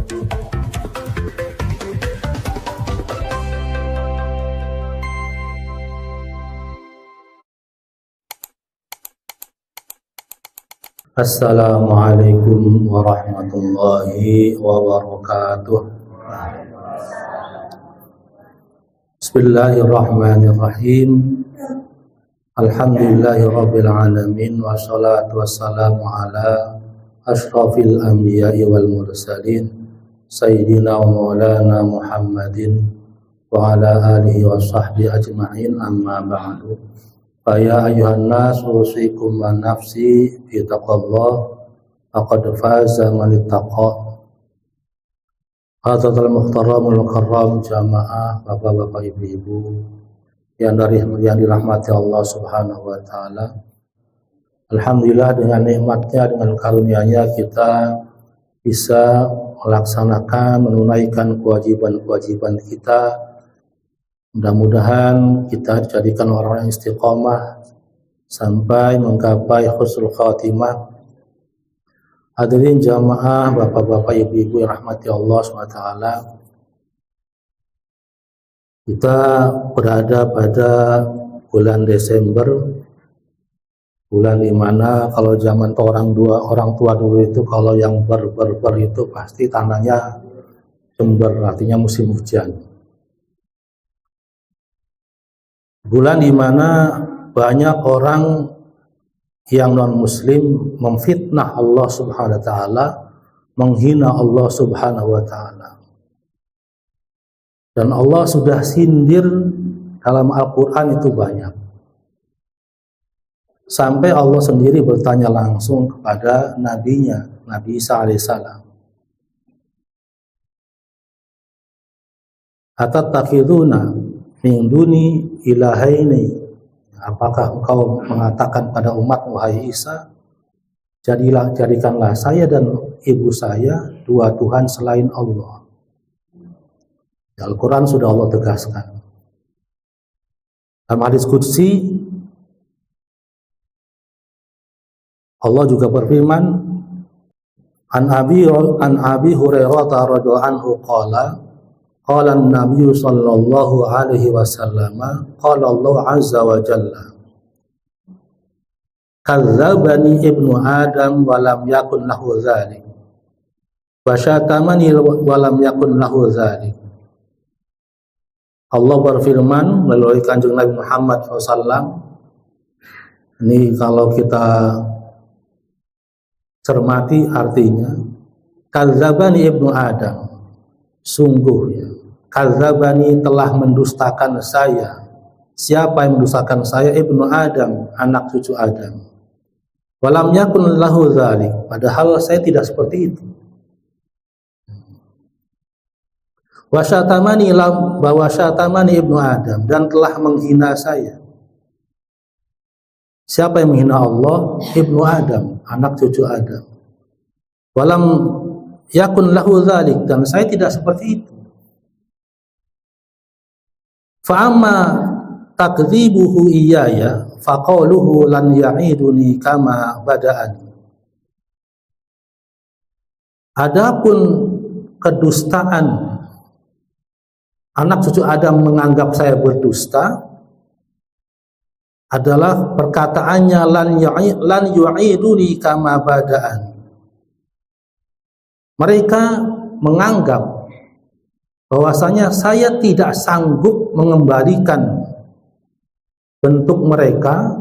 Assalamualaikum warahmatullahi wabarakatuh. Bismillahirrahmanirrahim. Alhamdulillahirabbil alamin wassalatu wassalamu ala asyrafil anbiya'i wal mursalin sayyidina wa maulana Muhammadin wa ala alihi wa sahbihi ajma'in, amma ba'du. Ya ayuhan nas usikum wa nafsi bi taqwallah faqad faza man ittaqa. Hadzal muhtaramul karam jamaah, bapak-bapak, ibu-ibu yang dirahmati Allah Subhanahu wa taala. Alhamdulillah, dengan nikmatnya, dengan karunia-Nya kita bisa melaksanakan, menunaikan kewajiban-kewajiban kita. Mudah-mudahan kita dijadikan orang yang istiqomah sampai menggapai husnul khatimah. Hadirin jamaah, bapak-bapak, ibu-ibu yang rahmati Allah SWT, kita berada pada bulan Desember, bulan dimana kalau zaman orang tua dulu itu kalau yang ber itu pasti tandanya Jember, artinya musim hujan. Bulan di mana banyak orang yang non-muslim memfitnah Allah Subhanahu wa taala, menghina Allah Subhanahu wa taala. Dan Allah sudah sindir dalam Al-Qur'an itu banyak. Sampai Allah sendiri bertanya langsung kepada nabinya, Nabi Isa alaihissalam. Atattakhiduna min duni ilahaini, apakah engkau mengatakan pada umat wahai Isa, jadikanlah saya dan ibu saya dua Tuhan selain Allah. Al-Quran sudah Allah tegaskan. Dalam hadis qudsi Allah juga berfirman, an Abi Hurairah radhiyallahu anhu qala Nabi sallallahu alaihi wasallam, qala Allah azza wa jalla, kadzdzabani ibnu Adam wa lam yakun lahu dzalik, wa syatamani wa lam yakun lahu dzalik. Allah berfirman melalui Kanjeng Nabi Muhammad SAW. Ini kalau kita cermati artinya, kadzdzabani ibnu Adam, sungguh ya, kadzdzabani telah mendustakan saya. Siapa yang mendustakan saya? Ibnu Adam, anak cucu Adam. Walam yakun lahu dzalik, padahal saya tidak seperti itu. Wasyatamani ibnu Adam, dan telah menghina saya. Siapa yang menghina Allah? Ibnu Adam, anak cucu Adam. Walam yakun lahu dzalik, dan saya tidak seperti itu. Fa'amma takdzibuhu iyaya faqauluhu lan ya'iduni kama bada'ani. Adapun kedustaan anak cucu Adam menganggap saya berdusta adalah perkataannya lan yu'iduni kama bada'ani. Mereka menganggap bahwasanya saya tidak sanggup mengembalikan bentuk mereka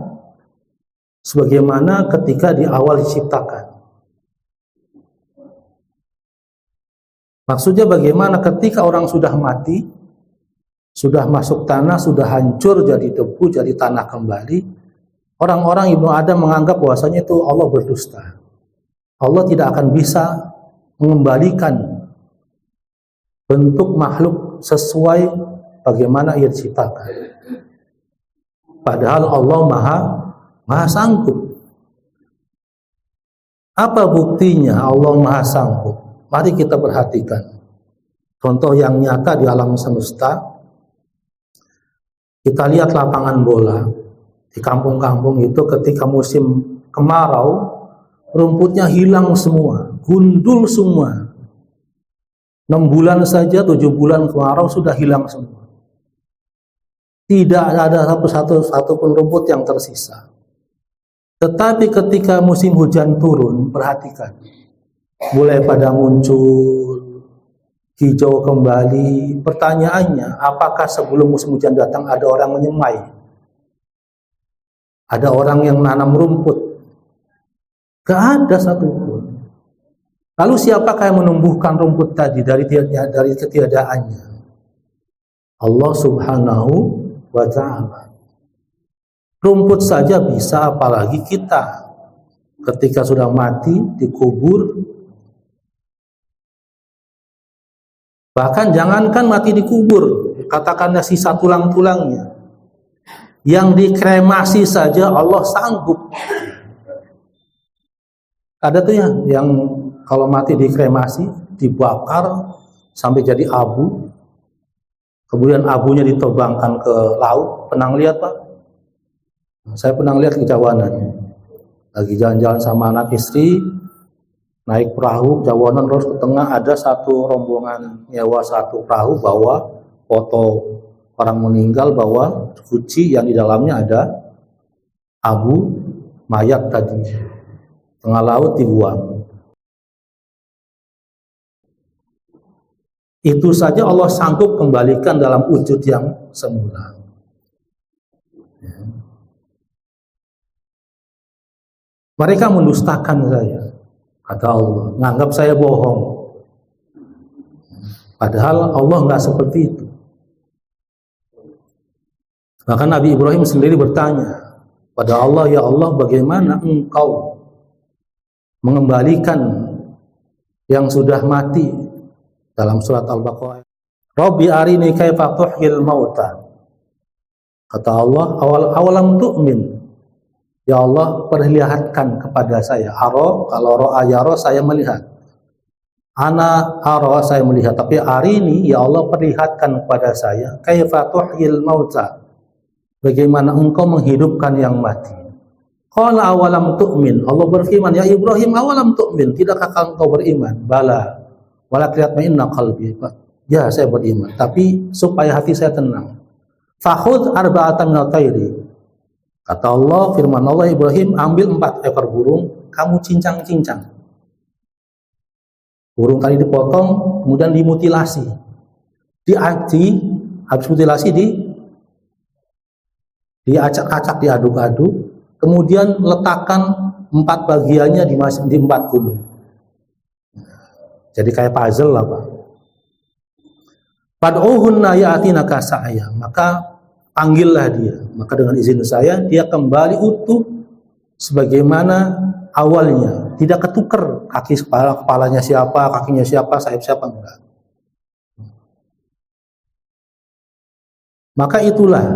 sebagaimana ketika di awal diciptakan. Maksudnya bagaimana ketika orang sudah mati, sudah masuk tanah, sudah hancur jadi debu, jadi tanah kembali, orang-orang Ibnu Adam menganggap bahwasanya itu Allah berdusta. Allah tidak akan bisa mengembalikan bentuk makhluk sesuai bagaimana ia diciptakan. Padahal Allah maha sanggup. Apa buktinya Allah maha sanggup? Mari kita perhatikan contoh yang nyata di alam semesta. Kita lihat lapangan bola di kampung-kampung itu ketika musim kemarau, rumputnya hilang semua, gundul semua. 6 bulan saja, 7 bulan kemarau sudah hilang semua. Tidak ada satu pun rumput yang tersisa. Tetapi ketika musim hujan turun, perhatikan, mulai pada muncul hijau kembali. Pertanyaannya, apakah sebelum musim hujan datang ada orang menyemai? Ada orang yang nanam rumput? Gak ada satupun. Lalu siapakah yang menumbuhkan rumput tadi dari ketiadaannya? Allah Subhanahu wa ta'ala. Rumput saja bisa, apalagi kita. Ketika sudah mati, dikubur. Bahkan jangankan mati dikubur, katakanlah sisa tulang-tulangnya. Yang dikremasi saja Allah sanggup. Ada tuh yang kalau mati dikremasi, dibakar sampai jadi abu, kemudian abunya diterbangkan ke laut. Pernah lihat, Pak? Saya pernah lihat di Jawanan. Lagi jalan-jalan sama anak istri, naik perahu Jawanan, terus ke tengah ada satu rombongan nyewa satu perahu, bawa foto orang meninggal, bawa guci yang di dalamnya ada abu mayat tadi. Tengah laut dibuang. Itu saja Allah sanggup kembalikan dalam wujud yang semula. Ya. Mereka mendustakan saya, kata Allah, menganggap saya bohong. Padahal Allah nggak seperti itu. Bahkan Nabi Ibrahim sendiri bertanya pada Allah, ya Allah, bagaimana engkau mengembalikan yang sudah mati? Dalam surat Al-Baqarah, Rabbi arini kaifa tuhyil mauta. Kata Allah, awalam tu'min. Ya Allah, perlihatkan kepada saya. Aro, kalau ro'a yaro, saya melihat. Ana aro, saya melihat. Tapi arini, ya Allah, perlihatkan kepada saya. Kaifa tuhyil mauta. Bagaimana engkau menghidupkan yang mati. Qala awalam tu'min. Allah berfirman, ya Ibrahim, awalam tu'min. Tidakkah engkau beriman? Bala. Walakiyatma'inna qalbi. Ya, saya beriman, tapi supaya hati saya tenang. Fakhudh arba'atan minal tayri. Kata Allah, firman Allah, Ibrahim, ambil 4 ekor burung, kamu cincang-cincang. Burung tadi dipotong, kemudian dimutilasi. Diaci, habis mutilasi diacak-acak, diaduk-aduk, kemudian letakkan 4 bagiannya di 4 gunung. Jadi kayak puzzle lah, Pak. Fad'uhunna ya'tinaka sa'ya. Maka panggillah dia. Maka dengan izin saya, dia kembali utuh sebagaimana awalnya. Tidak ketukar kepalanya siapa, kakinya siapa, sayap siapa, enggak. Maka itulah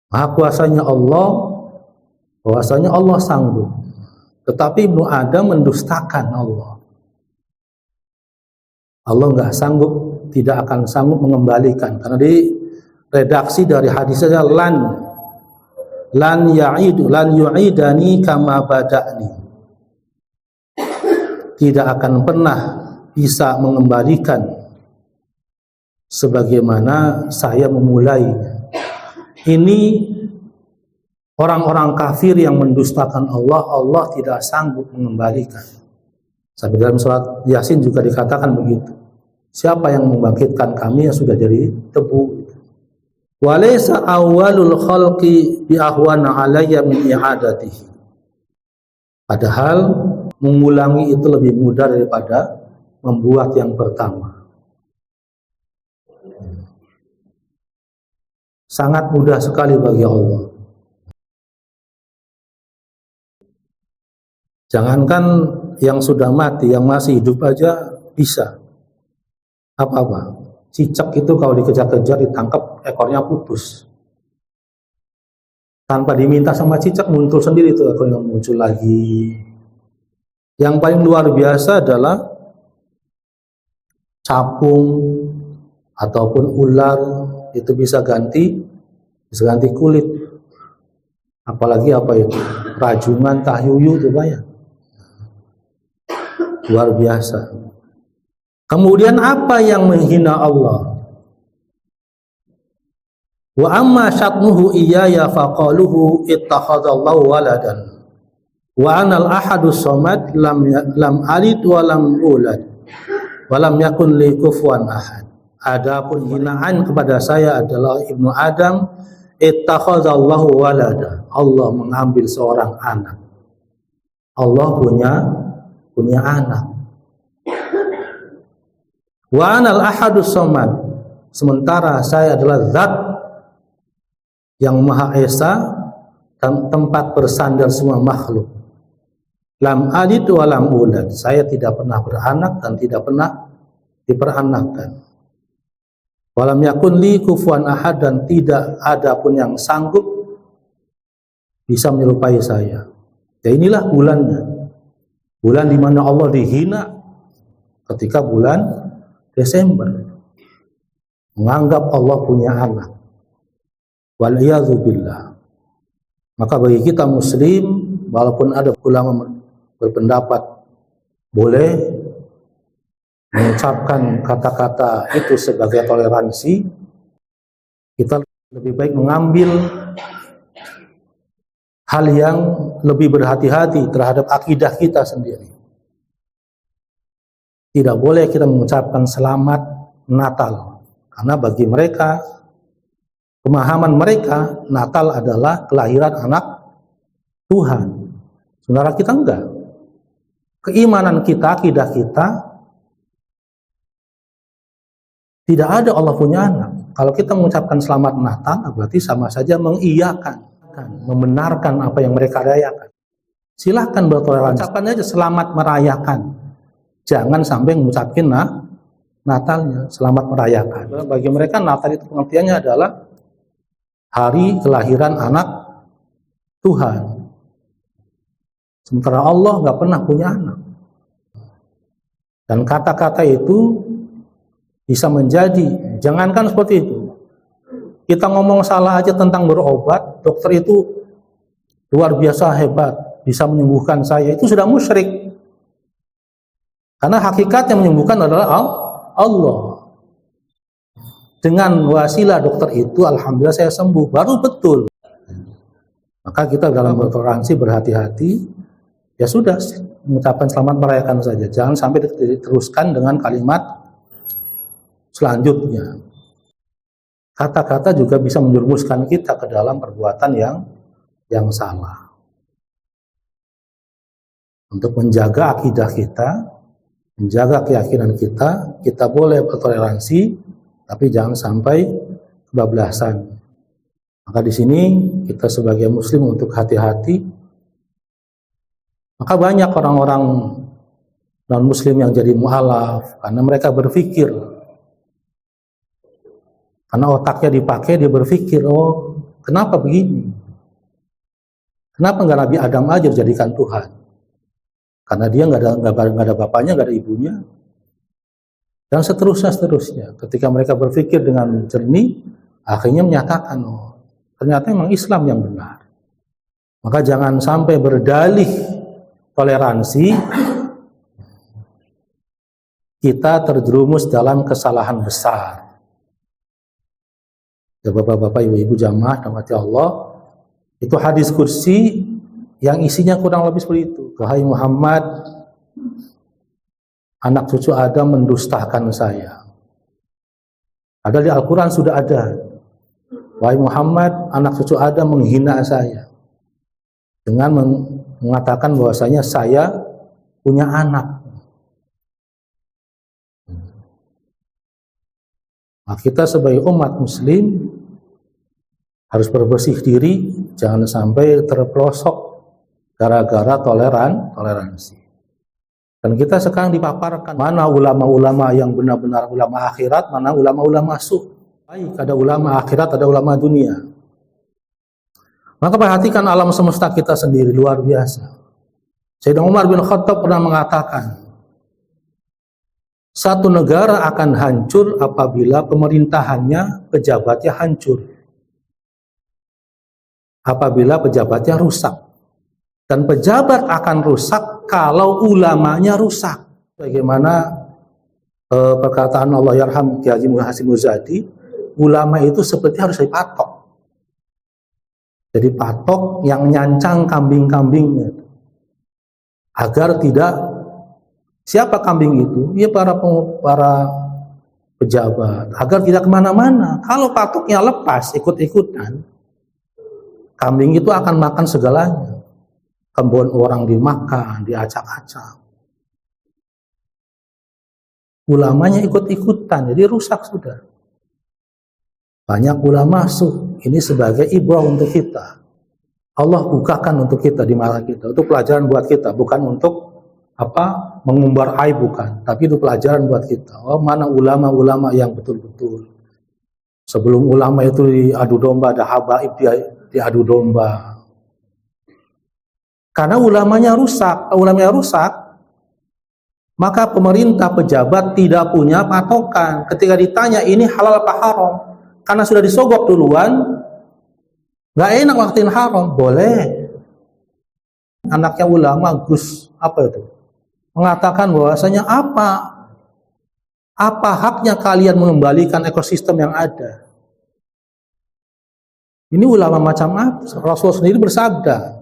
maha kuasanya Allah, bahwasanya Allah sanggup. Tetapi Ibnu Adam mendustakan Allah. Allah nggak sanggup, tidak akan sanggup mengembalikan. Karena di redaksi dari hadisnya lan yu'idani kama bada'ni. Tidak akan pernah bisa mengembalikan sebagaimana saya memulainya. Ini orang-orang kafir yang mendustakan Allah, Allah tidak sanggup mengembalikan. Sampai dalam surat Yasin juga dikatakan begitu. Siapa yang membangkitkan kami yang sudah jadi debu? Walaysa awwalul khalqi bi ahwana alayya min i'adatihi. Padahal mengulangi itu lebih mudah daripada membuat yang pertama. Sangat mudah sekali bagi Allah. Jangankan yang sudah mati, yang masih hidup aja bisa. Apa-apa. Cicak itu kalau dikejar-kejar, ditangkap, ekornya putus. Tanpa diminta sama cicak, muncul sendiri itu ekornya, muncul lagi. Yang paling luar biasa adalah capung ataupun ular, itu bisa ganti kulit. Apalagi apa itu? Rajungan, tahyuyu itu banyak. Luar biasa. Kemudian apa yang menghina Allah? Wa amma syatmuhu iyaya faqaluhu ittakhadallahu waladan wa anal ahadus samad lam alid wa lam ulad wa lam yakun li kufuwan ahad. Adapun hinaan kepada saya adalah Ibnu Adam, ittakhadallahu walada, Allah mengambil seorang anak. Allah punya anak. Wa anal ahadus samad, sementara saya adalah zat yang Maha Esa dan tempat bersandar semua makhluk. Lam alid wa lam ulad, saya tidak pernah beranak dan tidak pernah diperanakkan. Walam yakun li kufuwan ahad, dan tidak ada pun yang sanggup bisa menyerupai saya. Ya inilah bulannya. Bulan di mana Allah dihina ketika bulan Desember. Menganggap Allah punya anak. Wal'iyadzubillah. Maka bagi kita muslim, walaupun ada ulama berpendapat boleh mengucapkan kata-kata itu sebagai toleransi, kita lebih baik mengambil hal yang lebih berhati-hati terhadap akidah kita sendiri. Tidak boleh kita mengucapkan selamat Natal, karena bagi mereka, pemahaman mereka, Natal adalah kelahiran anak Tuhan. Saudara kita enggak. Keimanan kita, akidah kita, tidak ada Allah punya anak. Kalau kita mengucapkan selamat Natal, berarti sama saja mengiyakan, membenarkan apa yang mereka rayakan. Silahkan bertoleransi. Ucapkan aja selamat merayakan. Jangan sampai mengucapkan Natalnya, selamat merayakan. Bagi mereka Natal itu pengertiannya adalah hari kelahiran anak Tuhan. Sementara Allah nggak pernah punya anak. Dan kata-kata itu bisa menjadi, jangankan seperti itu, kita ngomong salah aja tentang berobat, dokter itu luar biasa hebat, bisa menyembuhkan saya, itu sudah musyrik. Karena hakikat yang menyembuhkan adalah Allah. Dengan wasilah dokter itu, alhamdulillah saya sembuh, baru betul. Maka kita dalam bertoleransi berhati-hati, ya sudah, mengucapkan selamat merayakan saja, jangan sampai diteruskan dengan kalimat selanjutnya. Kata-kata juga bisa menjerumuskan kita ke dalam perbuatan yang salah. Untuk menjaga akidah kita, menjaga keyakinan kita, kita boleh bertoleransi, tapi jangan sampai kebablasan. Maka di sini kita sebagai muslim untuk hati-hati. Maka banyak orang-orang non-muslim yang jadi mu'alaf, karena mereka berpikir, karena otaknya dipakai, dia berpikir, oh kenapa begini? Kenapa nggak Nabi Adam aja dijadikan Tuhan? Karena dia nggak ada bapaknya, nggak ada ibunya. Dan seterusnya. Ketika mereka berpikir dengan jernih, akhirnya menyatakan, oh ternyata memang Islam yang benar. Maka jangan sampai berdalih toleransi, kita terjerumus dalam kesalahan besar. Ya bapak-bapak, ibu-ibu jamaah rahmati Allah, itu hadis kursi yang isinya kurang lebih seperti itu. Wahai Muhammad, anak cucu Adam mendustakan saya. Ada di Al-Quran sudah ada. Wahai Muhammad, anak cucu Adam menghina saya dengan mengatakan bahwasanya saya punya anak. Nah, kita sebagai umat muslim harus berbersih diri, jangan sampai terpelosok gara-gara toleransi. Dan kita sekarang dipaparkan mana ulama-ulama yang benar-benar ulama akhirat, mana ulama-ulama su'. Baik, ada ulama akhirat, ada ulama dunia. Maka perhatikan alam semesta kita sendiri, luar biasa. Sayyidina Umar bin Khattab pernah mengatakan, satu negara akan hancur apabila pemerintahannya, pejabatnya hancur. Apabila pejabatnya rusak. Dan pejabat akan rusak kalau ulamanya rusak. Bagaimana perkataan Allah yarham Ki Haji Hasyim Muzadi, ulama itu seperti harus dipatok. Jadi patok yang nyancang kambing-kambingnya, agar tidak, siapa kambing itu? Ya para pejabat, agar tidak kemana-mana. Kalau patoknya lepas, ikut-ikutan, kambing itu akan makan segalanya. Kebun orang dimakan, diacak-acak. Ulamanya ikut-ikutan, jadi rusak sudah. Banyak ulama masuk, ini sebagai ibrah untuk kita. Allah bukakan untuk kita di mata kita, untuk pelajaran buat kita, bukan untuk mengumbar aib, bukan, tapi itu pelajaran buat kita. Oh, mana ulama-ulama yang betul-betul. Sebelum ulama itu diadu domba, ada habaib diadu domba. Karena ulamanya rusak, maka pemerintah, pejabat tidak punya patokan. Ketika ditanya ini halal apa haram, karena sudah disogok duluan, nggak enak waktuin haram. Boleh. Anaknya ulama Gus mengatakan bahwasanya apa haknya kalian mengembalikan ekosistem yang ada? Ini ulama macam apa? Rasulullah sendiri bersabda,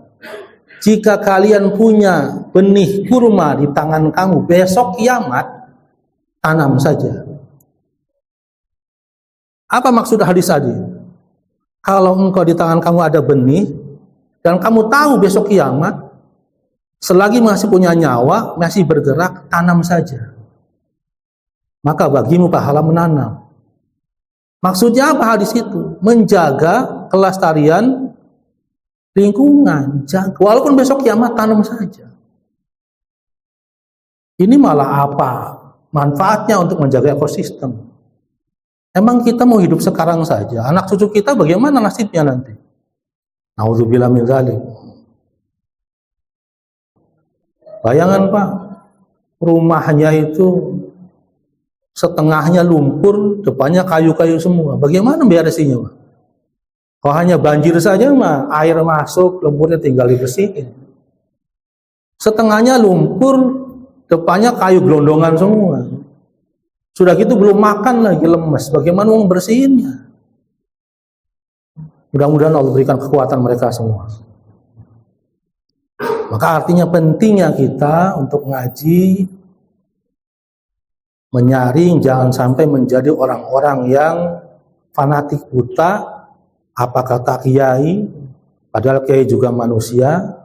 jika kalian punya benih kurma di tangan kamu, besok kiamat, tanam saja. Apa maksud hadis tadi? Kalau engkau di tangan kamu ada benih, dan kamu tahu besok kiamat, selagi masih punya nyawa, masih bergerak, tanam saja. Maka bagimu pahala menanam. Maksudnya apa hadis itu? Menjaga kelestarian lingkungan, walaupun besok kiamat tanam saja. Ini malah apa manfaatnya untuk menjaga ekosistem? Emang kita mau hidup sekarang saja, anak cucu kita bagaimana nasibnya nanti? Nauzubillah min dzalik. Bayangan Pak, rumahnya itu setengahnya lumpur, depannya kayu-kayu semua. Bagaimana beresinnya Pak? Kalau hanya banjir saja mah, air masuk, lumpurnya tinggal dibersihin. Setengahnya lumpur, depannya kayu gelondongan semua. Sudah gitu belum makan lagi, lemes. Bagaimana mau bersihinnya? Mudah-mudahan Allah berikan kekuatan mereka semua. Maka artinya pentingnya kita untuk ngaji, menyaring, jangan sampai menjadi orang-orang yang fanatik buta. Apa kata kiai, padahal kiai juga manusia,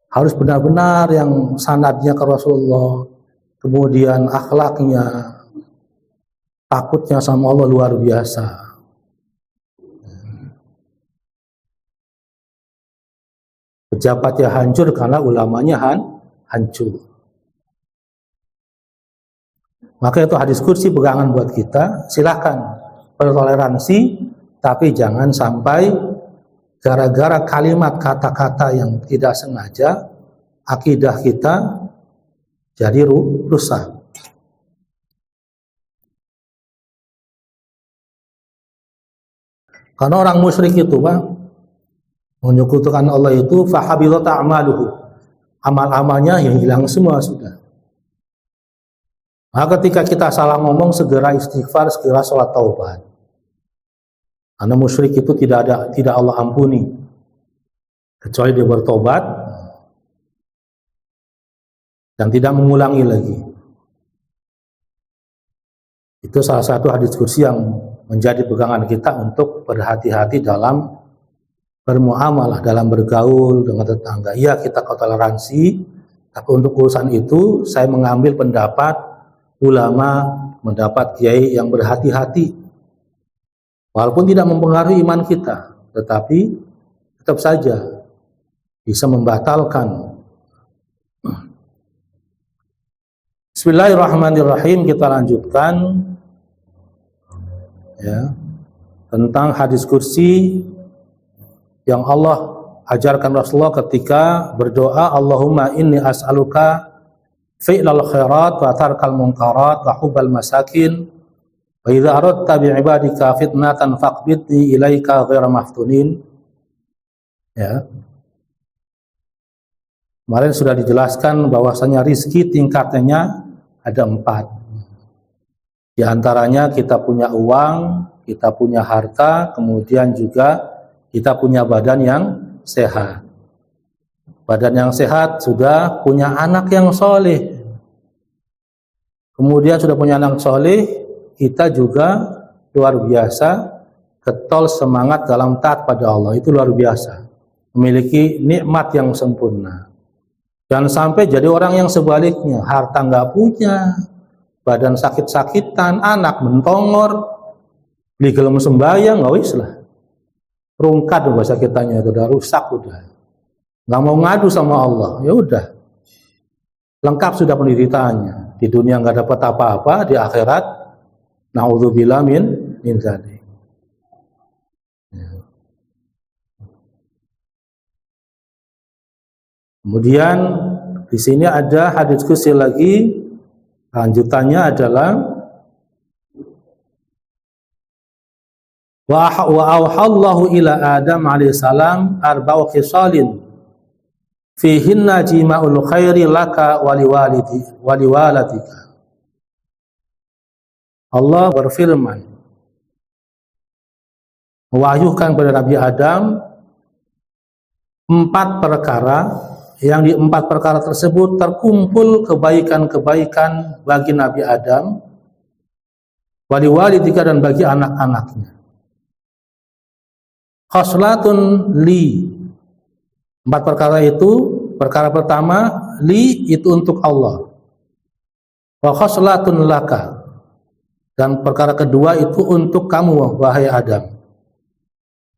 harus benar-benar yang sanadnya ke Rasulullah, kemudian akhlaknya, takutnya sama Allah luar biasa. Pejabatnya hancur karena ulamanya hancur. Maka itu hadis kursi pegangan buat kita. Silahkan bertoleransi, tapi jangan sampai gara-gara kalimat kata-kata yang tidak sengaja akidah kita jadi rusak. Karena orang musyrik itu Pak, menyekutukan Allah itu fahabitat a'maluhu, amal-amalnya yang hilang semua sudah. Maka ketika kita salah ngomong, segera istighfar, segera sholat taubat. Karena musyrik itu tidak Allah ampuni kecuali dia bertobat dan tidak mengulangi lagi. Itu salah satu hadis kursi yang menjadi pegangan kita untuk berhati-hati dalam bermuamalah, dalam bergaul dengan tetangga. Iya, kita toleransi, tapi untuk urusan itu saya mengambil pendapat ulama, pendapat kiai yang berhati-hati. Walaupun tidak mempengaruhi iman kita, tetapi tetap saja bisa membatalkan. Bismillahirrahmanirrahim. Kita lanjutkan ya, tentang hadis kursi yang Allah ajarkan Rasulullah ketika berdoa, Allahumma inni as'aluka fi'lal khairat wa tarkal munkarat wa hubbal masakin wa idza aradta bi ibadika fitnatan faqbidni ilaika ghairu maftunin. Ya. Kemarin sudah dijelaskan bahwasanya rizki tingkatnya ada 4. Di antaranya kita punya uang, kita punya harta, kemudian juga kita punya badan yang sehat. Badan yang sehat sudah punya anak yang soleh. Kemudian sudah punya anak soleh, kita juga luar biasa, getol semangat dalam taat pada Allah, itu luar biasa. Memiliki nikmat yang sempurna. Jangan sampai jadi orang yang sebaliknya, harta nggak punya, badan sakit-sakitan, anak mentongor, beli gelem sembahyang, nggak wis lah. Rungkat bahasa kitanya, itu udah rusak udah. Nggak mau ngadu sama Allah, ya udah. Lengkap sudah penderitaannya. Di dunia nggak dapat apa-apa, di akhirat naudzubillah min dzalik. Kemudian di sini ada hadis qudsi lagi, lanjutannya adalah wa auhallahu ila Adam alaihissalam arba'u khisalin fihinna jima'ul khairi laka waliwalatika. Allah berfirman, mewahyukan kepada Nabi Adam 4 perkara, yang di 4 perkara tersebut terkumpul kebaikan-kebaikan bagi Nabi Adam, waliwalidika, dan bagi anak-anaknya. Khoslatun li, 4 perkara itu, perkara pertama li itu untuk Allah, wa khoslatun laka, dan perkara kedua itu untuk kamu wahai Adam,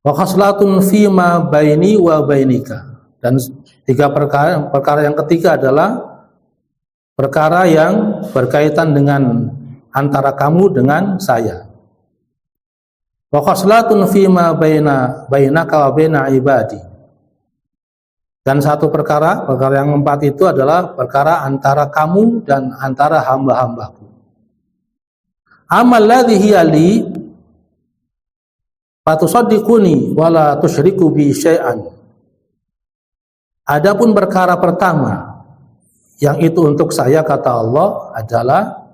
wa khoslatun fima baini wa bainika, dan 3 perkara yang ketiga adalah perkara yang berkaitan dengan antara kamu dengan saya. Wa khoslatun fima bainaka wa baina ibadi, dan 1 perkara yang 4 itu adalah perkara antara kamu dan antara hamba-hambaku. Amal ladzi hiya li fatusaddiquni wala tusyriku bi syai'an. Adapun perkara pertama yang itu untuk saya, kata Allah, adalah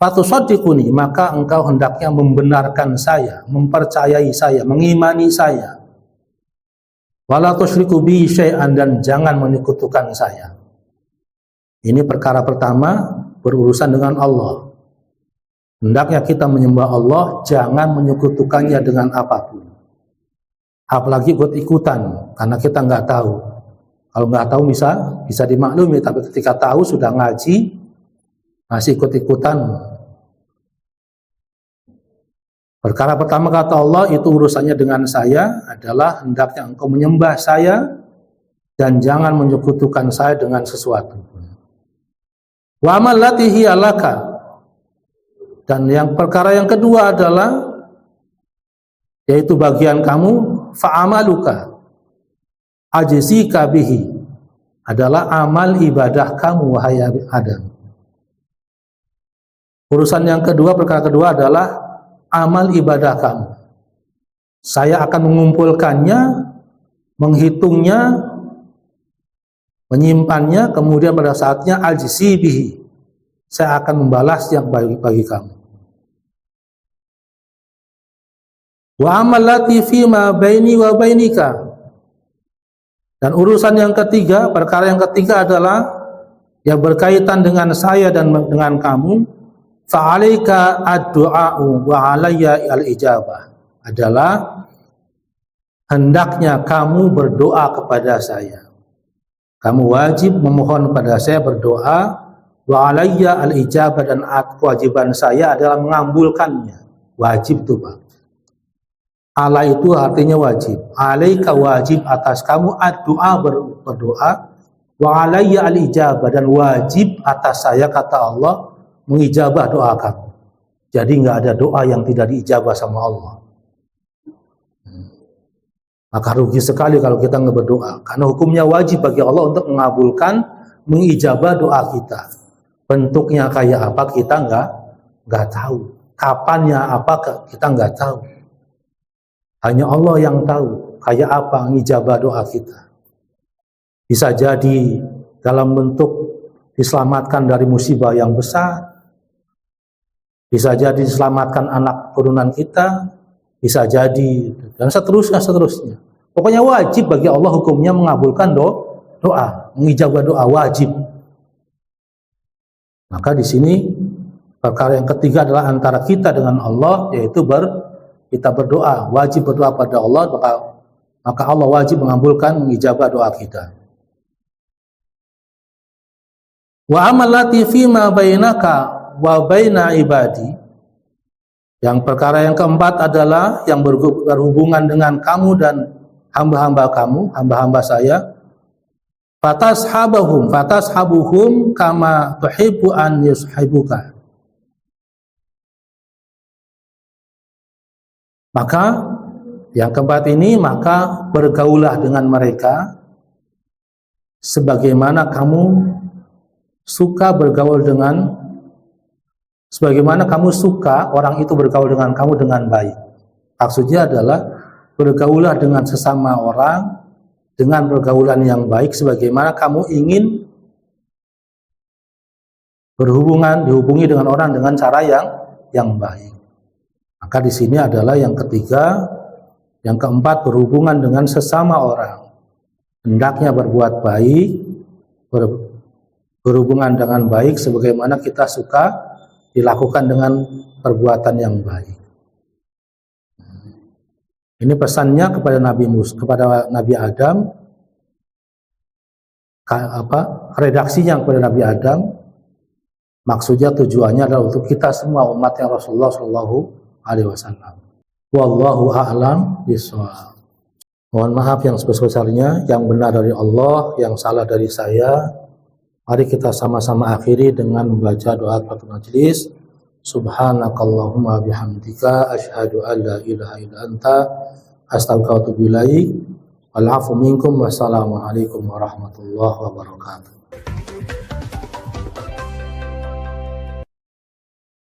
fatusaddiquni, maka engkau hendaknya membenarkan saya, mempercayai saya, mengimani saya. Wala tusyriku bi syai'an, dan jangan menyekutukan saya. Ini perkara pertama, berurusan dengan Allah. Hendaknya kita menyembah Allah, jangan menyekutukannya dengan apapun. Apalagi ikut-ikutan, karena kita nggak tahu. Kalau nggak tahu bisa dimaklumi, tapi ketika tahu sudah ngaji, masih ikut-ikutan. Perkara pertama, kata Allah, itu urusannya dengan saya, adalah hendaknya engkau menyembah saya dan jangan menyekutukan saya dengan sesuatu. Wa amal lati hiya laka, dan yang perkara yang kedua adalah, yaitu bagian kamu, fa'amaluka ajzika bihi, adalah amal ibadah kamu wahai Adam. Urusan yang kedua, perkara kedua adalah amal ibadah kamu. Saya akan mengumpulkannya, menghitungnya, menyimpannya, kemudian pada saatnya ajzi bihi, saya akan membalas yang bagi kamu. Wa amal lati fima baini wa bainika, dan urusan yang ketiga, perkara yang ketiga adalah yang berkaitan dengan saya dan dengan kamu. Fa'alaika ad-du'a'u wa 'alayya al-ijabah, adalah hendaknya kamu berdoa kepada saya. Kamu wajib memohon kepada saya, berdoa. Wa 'alayya al-ijabah, dan kewajiban saya adalah mengabulkannya. Wajib itu, Pak. Ala itu artinya wajib. Alaika, wajib atas kamu, ad-du'a, berdoa. Wa 'alayya al-ijabah, dan wajib atas saya, kata Allah, mengijabah doa kamu. Jadi nggak ada doa yang tidak diijabah sama Allah. Maka rugi sekali kalau kita nggak berdoa, karena hukumnya wajib bagi Allah untuk mengabulkan, mengijabah doa kita. Bentuknya kayak apa kita nggak tahu. Kapannya apa kita nggak tahu. Hanya Allah yang tahu kayak apa ngijabah doa kita. Bisa jadi dalam bentuk diselamatkan dari musibah yang besar, bisa jadi diselamatkan anak turunan kita, bisa jadi, dan seterusnya. Pokoknya wajib bagi Allah hukumnya mengabulkan doa, mengijabah doa wajib. Maka di sini perkara yang ketiga adalah antara kita dengan Allah, yaitu kita berdoa, wajib berdoa pada Allah, maka Allah wajib mengabulkan, mengijabah doa kita. Wa amalati fima bainaka wa baina ibadi. Yang perkara yang keempat adalah yang berhubungan dengan kamu dan hamba-hamba saya. Fatashabuhum kama tuhibbu an yushibuka. Maka yang keempat ini, maka bergaulah dengan mereka sebagaimana kamu suka bergaul sebagaimana kamu suka orang itu bergaul dengan kamu dengan baik. Maksudnya adalah bergaulah dengan sesama orang dengan pergaulan yang baik sebagaimana kamu ingin dihubungi dengan orang dengan cara yang baik. Maka di sini adalah yang ketiga, yang keempat, berhubungan dengan sesama orang. Hendaknya berbuat baik, berhubungan dengan baik sebagaimana kita suka dilakukan dengan perbuatan yang baik. Ini pesannya kepada Nabi Adam, redaksinya kepada Nabi Adam. Maksudnya tujuannya adalah untuk kita semua umatnya Rasulullah SAW. Wallahu a'lam bishawab. Mohon maaf yang sebesar-besarnya, yang benar dari Allah, yang salah dari saya. Mari kita sama-sama akhiri dengan membaca doa Fathul Majlis. Subhanakallahumma bihamdika asyhadu an la ilaha illa anta astaghfiruka wa atubu ilaik. Wal 'afwu minkum. Wassalamu alaikum warahmatullahi wabarakatuh.